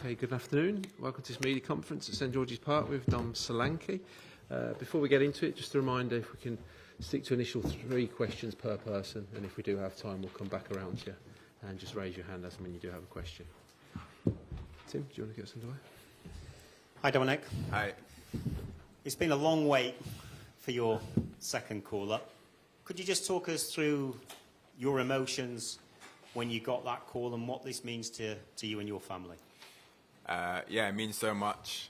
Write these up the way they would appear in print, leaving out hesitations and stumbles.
Okay, good afternoon. Welcome to this media conference at St George's Park with Dom Solanke. Before we get into it, just a reminder, if we can stick to initial 3 questions per person, and if we do have time, we'll come back around to you. And just raise your hand as when you do have a question. Tim, do you want to get us underway? Hi, Dominic. Hi. It's been a long wait for your second call-up. Could you just talk us through your emotions when you got that call and what this means to you and your family? Yeah, it means so much.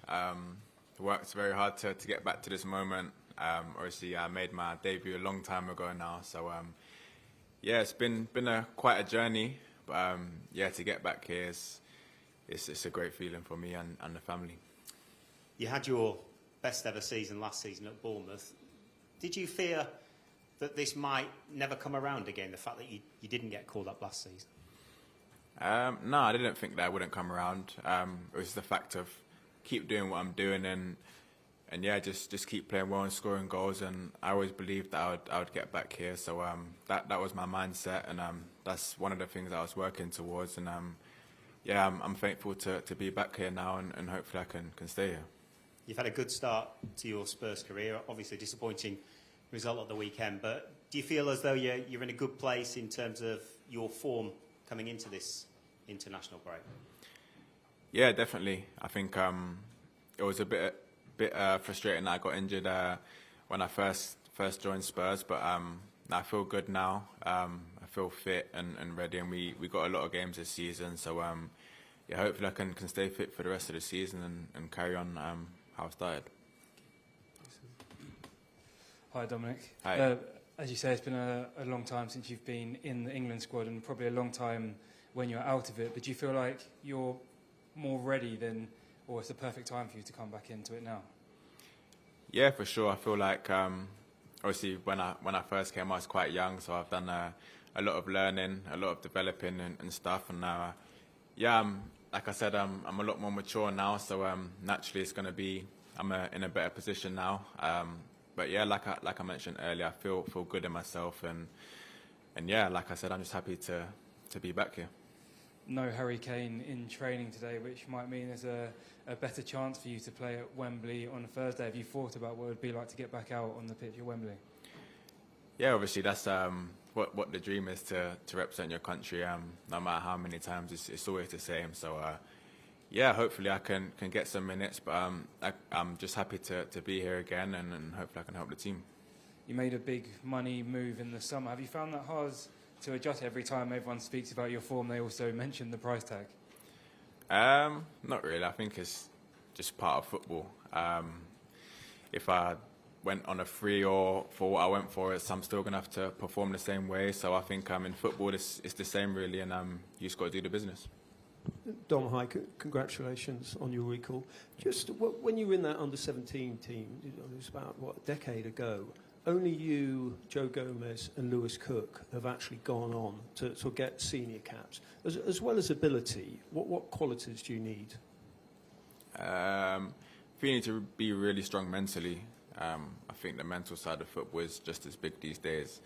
Worked very hard to get back to this moment. Obviously, I made my debut a long time ago now, so yeah, it's been quite a journey. But yeah, to get back here it's a great feeling for me and the family. You had your best ever season last season at Bournemouth. Did you fear that this might never come around again, the fact that you didn't get called up last season? No, I didn't think that wouldn't come around. It was the fact of keep doing what I'm doing and yeah, just keep playing well and scoring goals. And I always believed that I would get back here. So that was my mindset, and that's one of the things I was working towards. And yeah, I'm thankful to be back here now, and hopefully I can stay here. You've had a good start to your Spurs career. Obviously, a disappointing result at the weekend, but do you feel as though you're in a good place in terms of your form coming into this international break? Yeah, definitely. I think it was a bit frustrating that I got injured when I first joined Spurs, but I feel good now. I feel fit and ready, and we got a lot of games this season, so yeah, hopefully I can stay fit for the rest of the season and carry on how I started. Hi, Dominic. Hi. As you say, it's been a long time since you've been in the England squad, and probably a long time when you're out of it. But do you feel like you're more ready than, or it's the perfect time for you to come back into it now? Yeah, for sure. I feel like obviously when I first came, I was quite young, so I've done a lot of learning, a lot of developing and stuff. And yeah, like I said, I'm a lot more mature now, so naturally it's going to be I'm in a better position now. But yeah, like I mentioned earlier, I feel good in myself, and yeah, like I said, I'm just happy to be back here. No Harry Kane in training today, which might mean there's a better chance for you to play at Wembley on Thursday. Have you thought about what it would be like to get back out on the pitch at Wembley? Yeah, obviously that's what the dream is, to represent your country. No matter how many times, it's always the same. So yeah, hopefully I can get some minutes, but I'm just happy to be here again, and hopefully I can help the team. You made a big money move in the summer. Have you found that hard to adjust? Every time everyone speaks about your form, they also mention the price tag? Not really. I think it's just part of football. If I went on a free or for what I went for, I'm still going to have to perform the same way. So I think in football it's the same really, and you just got to do the business. Dom, hi, congratulations on your recall. Just when you were in that under-17 team, it was about, a decade ago, only you, Joe Gomez and Lewis Cook have actually gone on to get senior caps. As well as ability, what qualities do you need? I think you need to be really strong mentally. I think the mental side of football is just as big these days,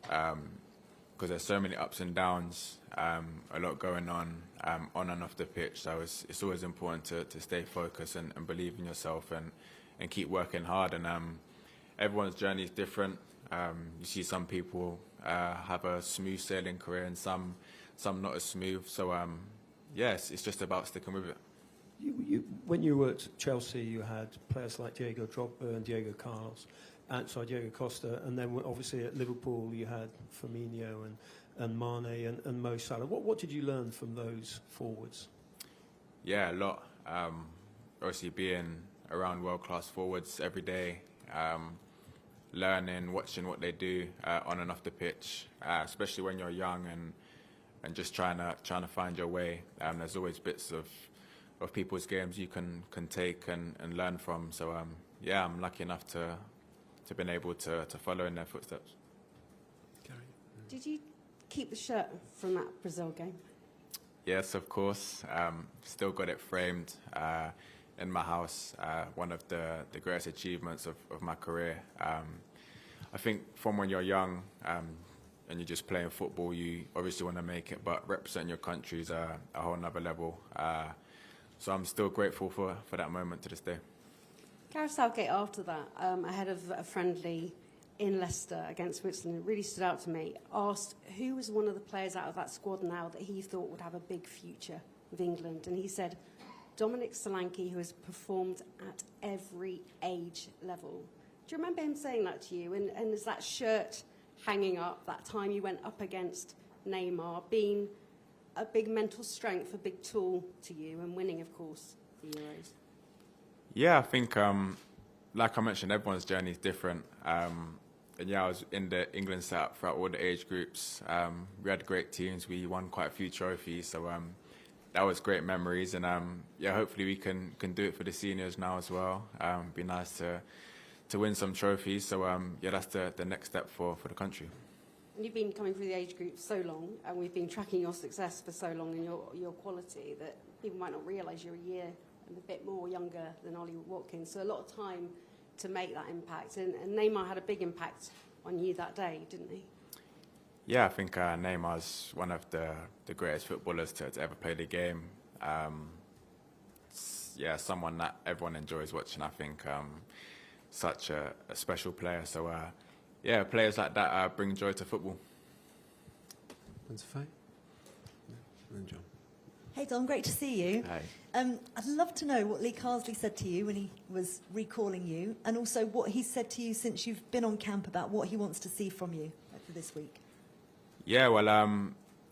because there's so many ups and downs, a lot going on and off the pitch. So it's always important to stay focused and believe in yourself and keep working hard. And everyone's journey is different. You see some people have a smooth sailing career and some not as smooth. So yes, it's just about sticking with it. When you were at Chelsea, you had players like Diego Drogba and Diego Costa, and then obviously at Liverpool you had Firmino and Mane and Mo Salah. What did you learn from those forwards? Yeah, a lot. Obviously being around world-class forwards every day, learning, watching what they do on and off the pitch, especially when you're young and just trying to find your way. There's always bits of people's games you can take and learn from. So yeah, I'm lucky enough to been able to follow in their footsteps. Did you keep the shirt from that Brazil game? Yes, of course. Still got it framed in my house. One of the greatest achievements of my career. I think from when you're young and you're just playing football, you obviously want to make it, but representing your country is a whole nother level. so I'm still grateful for that moment to this day. Gareth Southgate, after that, ahead of a friendly in Leicester against Switzerland, it really stood out to me, asked who was one of the players out of that squad now that he thought would have a big future with England. And he said, Dominic Solanke, who has performed at every age level. Do you remember him saying that to you? And is that shirt hanging up, that time you went up against Neymar, being a big mental strength, a big tool to you, and winning, of course, the Euros? Yeah, I think, like I mentioned, everyone's journey is different. And yeah, I was in the England setup throughout all the age groups. We had great teams. We won quite a few trophies. So that was great memories. And yeah, hopefully we can do it for the seniors now as well. Be nice to win some trophies. So yeah, that's the next step for the country. And you've been coming through the age group so long, and we've been tracking your success for so long and your quality, that people might not realise you're a year and a bit more younger than Ollie Watkins. So a lot of time to make that impact. And Neymar had a big impact on you that day, didn't he? Yeah, I think Neymar's one of the greatest footballers to ever play the game. Yeah, someone that everyone enjoys watching, I think. Such a special player. So, yeah, players like that bring joy to football. And Faye? And John. Hey Dom, great to see you. Hi. I'd love to know what Lee Carsley said to you when he was recalling you, and also what he said to you since you've been on camp about what he wants to see from you for this week. Yeah, well,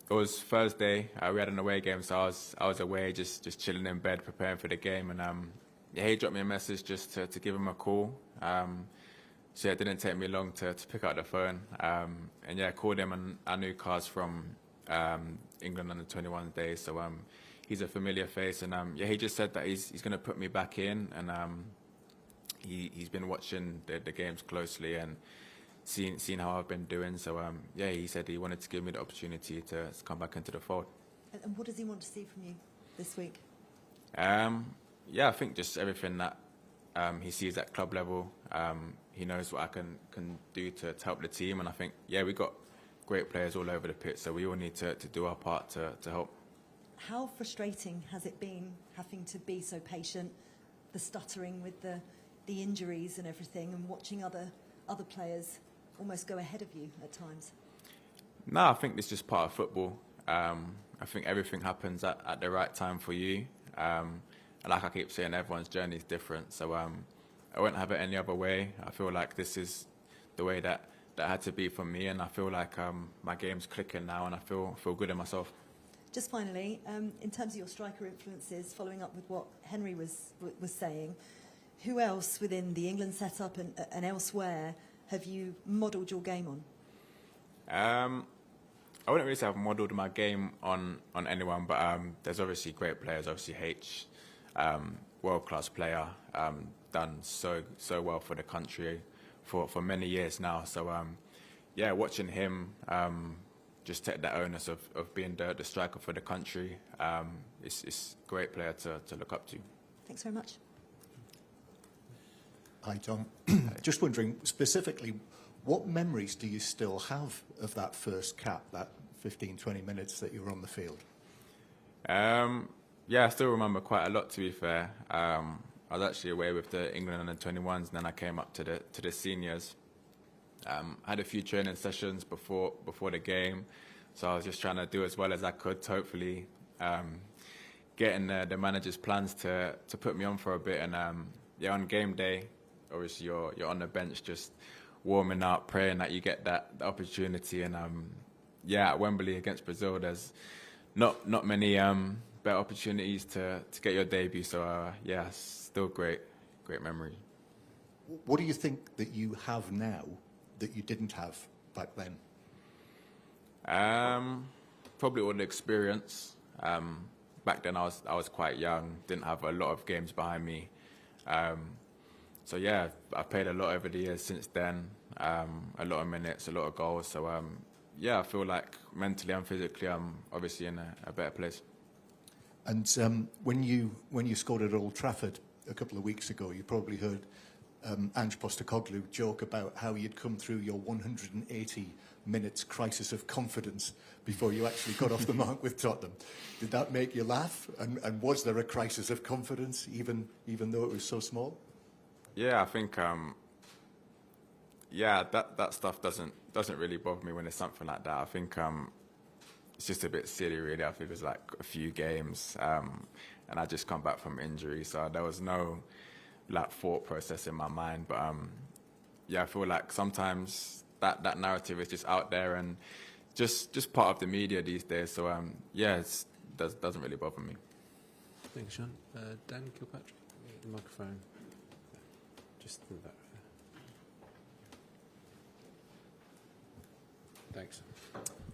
it was Thursday. We had an away game, so I was away, just chilling in bed, preparing for the game, and yeah, he dropped me a message just to give him a call. So yeah, it didn't take me long to pick up the phone, and yeah, I called him, and I knew Cars from England under 21 days, so he's a familiar face, and yeah, he just said that he's going to put me back in, and he's been watching the games closely and seen how I've been doing. So yeah, he said he wanted to give me the opportunity to come back into the fold. And what does he want to see from you this week? Yeah, I think just everything that he sees at club level. He knows what I can do to help the team, and I think, yeah, we got great players all over the pitch, so we all need to do our part to help. How frustrating has it been having to be so patient, the stuttering with the injuries and everything, and watching other players almost go ahead of you at times? No, I think it's just part of football. I think everything happens at the right time for you. And like I keep saying, everyone's journey is different, so I wouldn't have it any other way. I feel like this is the way that had to be for me, and I feel like my game's clicking now, and I feel good in myself. Just finally, in terms of your striker influences, following up with what Henry was saying, who else within the England setup and elsewhere have you modelled your game on? I wouldn't really say I've modelled my game on anyone, but there's obviously great players. Obviously H, world-class player, done so well for the country for many years now. So yeah, watching him just take that onus of being the striker for the country, it's a great player to look up to. Thanks very much. Hi, Tom. Just wondering, specifically, what memories do you still have of that first cap, that 15, 20 minutes that you were on the field? Yeah, I still remember quite a lot, to be fair. I was actually away with the England under 21s, and then I came up to the seniors. Had a few training sessions before the game, so I was just trying to do as well as I could to hopefully get in the manager's plans to put me on for a bit. And yeah, on game day, obviously you're on the bench just warming up, praying that you get that opportunity. And yeah, at Wembley against Brazil, there's not many better opportunities to get your debut. So yeah, still great memory. What do you think that you have now that you didn't have back then? Probably all the experience. Back then I was quite young, didn't have a lot of games behind me. So yeah, I've played a lot over the years since then, a lot of minutes, a lot of goals. So yeah, I feel like mentally and physically I'm obviously in a better place. And when you scored at Old Trafford a couple of weeks ago, you probably heard Ange Postecoglou joke about how you'd come through your 180 minutes crisis of confidence before you actually got off the mark with Tottenham. Did that make you laugh? And was there a crisis of confidence, even though it was so small? Yeah, I think that stuff doesn't really bother me when it's something like that. I think it's just a bit silly, really. I think it was like a few games, and I just come back from injury, so there was no like thought process in my mind. But yeah, I feel like sometimes that narrative is just out there and just part of the media these days. So yeah, it doesn't really bother me. Thanks, Sean. Dan Kilpatrick, the microphone. Just through that. Thanks.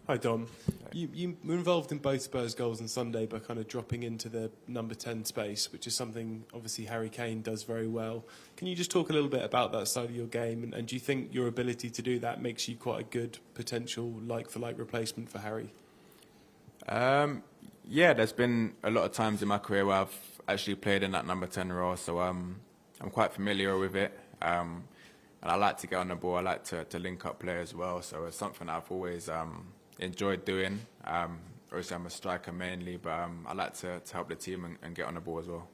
Hi, Dom. You were involved in both Spurs goals on Sunday by kind of dropping into the number 10 space, which is something obviously Harry Kane does very well. Can you just talk a little bit about that side of your game, and do you think your ability to do that makes you quite a good potential like-for-like replacement for Harry? Yeah, there's been a lot of times in my career where I've actually played in that number 10 role, so I'm quite familiar with it. And I like to get on the ball. I like to link up play as well. So it's something I've always enjoyed doing. Obviously, I'm a striker mainly, but I like to help the team and get on the ball as well.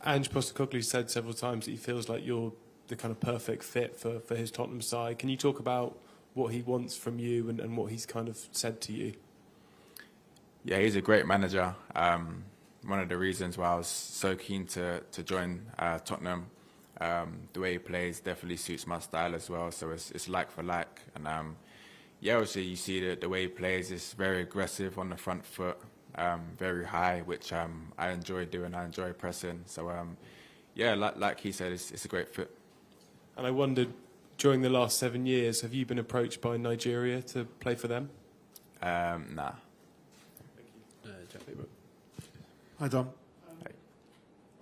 Ange Postecoglou said several times that he feels like you're the kind of perfect fit for his Tottenham side. Can you talk about what he wants from you and what he's kind of said to you? Yeah, he's a great manager. One of the reasons why I was so keen to join Tottenham. The way he plays definitely suits my style as well, so it's like for like. And yeah, obviously you see the way he plays is very aggressive on the front foot, very high, which I enjoy doing. I enjoy pressing. So yeah, like he said, it's a great fit. And I wondered, during the last 7 years, have you been approached by Nigeria to play for them? Nah. Jack Leibrook. Hi, Dom. Hey.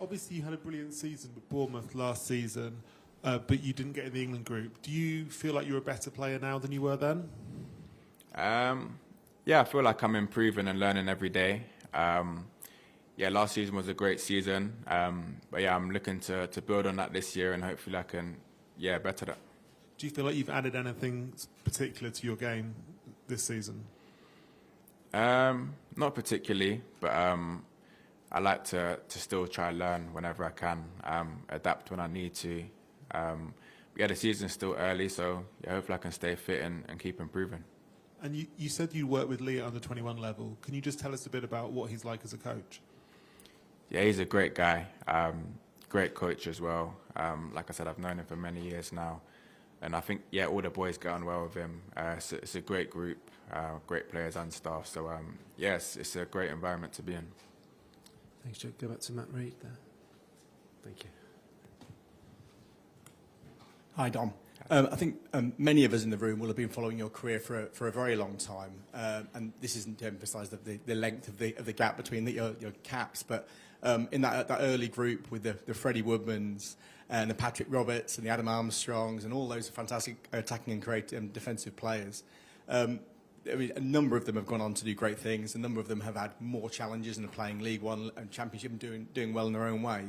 Obviously, you had a brilliant season with Bournemouth last season, but you didn't get in the England group. Do you feel like you're a better player now than you were then? Yeah, I feel like I'm improving and learning every day. Yeah, last season was a great season, but yeah, I'm looking to build on that this year, and hopefully I can, better that. Do you feel like you've added anything particular to your game this season? Not particularly, but I like to still try and learn whenever I can, adapt when I need to. Yeah, the season's still early, so yeah, hopefully I can stay fit and keep improving. And you said you worked with Lee at under 21 level. Can you just tell us a bit about what he's like as a coach? Yeah, he's a great guy, great coach as well. Like I said, I've known him for many years now, and I think all the boys get on well with him. It's a great group, great players and staff. So yes, it's a great environment to be in. Thanks, Jack. Go back to Matt Reid there. Thank you. Hi, Dom. I think many of us in the room will have been following your career for a very long time, and this isn't to emphasise the length of the gap between your caps, but in that early group with the Freddie Woodmans and the Patrick Roberts and the Adam Armstrongs and all those fantastic attacking and creative defensive players, I mean, a number of them have gone on to do great things. A number of them have had more challenges and are playing League One and Championship and doing well in their own way.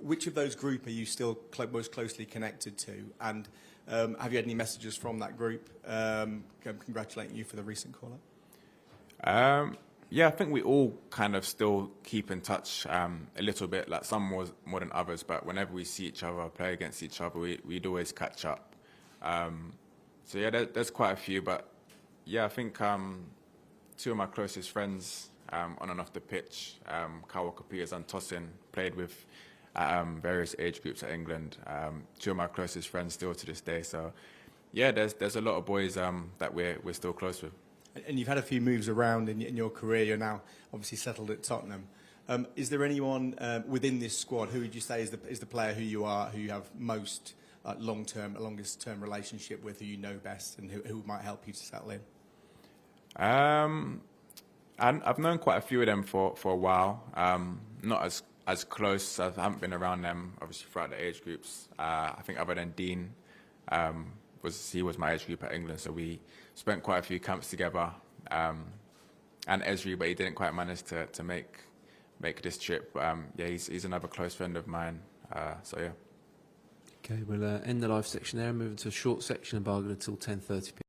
Which of those group are you still most closely connected to? And have you had any messages from that group congratulating you for the recent call-up? Yeah, I think we all kind of still keep in touch a little bit, like some more than others, but whenever we see each other, play against each other, we'd always catch up. So yeah, there's quite a few, but yeah, I think two of my closest friends on and off the pitch, Kyle Walker-Peters and Tosin, played with various age groups at England. Two of my closest friends still to this day. So yeah, there's a lot of boys that we're still close with. And you've had a few moves around in your career. You're now obviously settled at Tottenham. Is there anyone within this squad who would you say is the player who you have most longest term relationship with, who you know best, and who might help you to settle in? I've known quite a few of them for a while. Not as close. I haven't been around them obviously throughout the age groups. I think other than Dean, he was my age group at England, so we spent quite a few camps together. And Esri, but he didn't quite manage to make this trip. Yeah, he's another close friend of mine. So yeah. Okay, we'll end the live section there and move into a short section and bargain until 10:30 p.m.